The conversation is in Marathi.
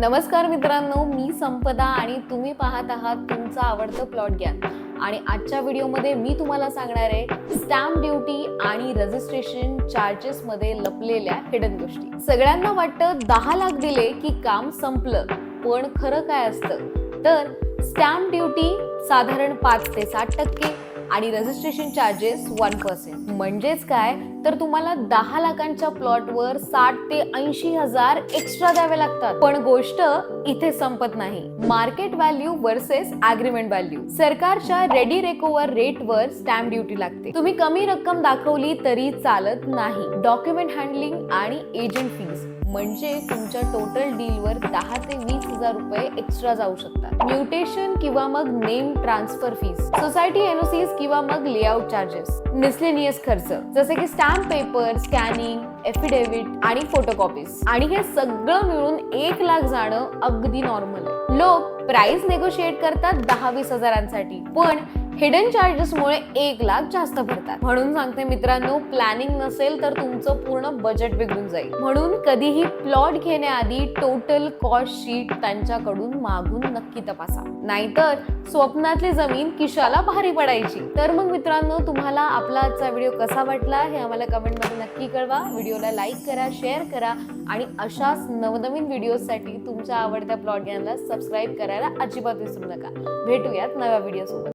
नमस्कार मित्रांनो, मी संपदा आणि तुम्ही पाहत आहात तुमचं आवडतं प्लॉट ज्ञान. आणि आजच्या व्हिडिओमध्ये मी तुम्हाला सांगणार आहे स्टॅम्प ड्युटी आणि रजिस्ट्रेशन चार्जेस मध्ये लपलेल्या हिडन गोष्टी. सगळ्यांना वाटतं 10 लाख दिले की काम संपलं, पण खरं काय असतं तर स्टॅम्प ड्युटी साधारण 5 ते 7% आणि रजिस्ट्रेशन चार्जेस 1%. म्हणजेच काय तर तुम्हाला 10 लाखांच्या प्लॉटवर 60 ते 80 हजार एक्स्ट्रा द्यावे लागतात. पण गोष्ट इथे संपत नाही. Market value versus agreement value. सरकारच्या रेडी रेकोवर रेटवर स्टॅम्प ड्युटी लागते. तुम्ही कमी रक्कम दाखवली तरी चालत नाही. डॉक्युमेंट हँडलिंग आणि एजंट फीज म्हणजे तुमच्या टोटल डीलवर 10 ते 20 हजार रुपये एक्स्ट्रा जाऊ शकतात. म्युटेशन किंवा मग name transfer fees, society NOCs किंवा मग लेआउट चार्जेस, मिसलेनियस खर्च जसे की स्टॅम्प पेपर, स्कॅनिंग, एफिडेव्हिट आणि फोटोकॉपीज. आणि हे सगळं मिळून 1 लाख जाणं अगदी नॉर्मल आहे. लोक प्राइस नेगोशिएट करतात 10-20 हजारांसाठी, पण हिडन चार्जेस मुळे 1 लाख जास्त भरतात. म्हणून सांगते मित्रांनो, प्लॅनिंग नसेल तर तुमचं पूर्ण बजेट बिघडून जाईल. म्हणून कधीही प्लॉट घेण्याआधी टोटल कॉस्ट शीट त्यांच्याकडून मागून नक्की तपासा, नाहीतर स्वप्नातली जमीन किशाला भारी पडायची. तर मग मित्रांनो, तुम्हाला आपला आजचा व्हिडिओ कसा वाटला हे आम्हाला कमेंट मध्ये नक्की कळवा. व्हिडिओला लाईक करा, शेअर करा आणि अशाच नवनवीन व्हिडिओसाठी तुमच्या आवडत्या प्लॉट ज्ञानला सबस्क्राईब करायला अजिबात विसरू नका. भेटूयात नव्या व्हिडिओ सोबत.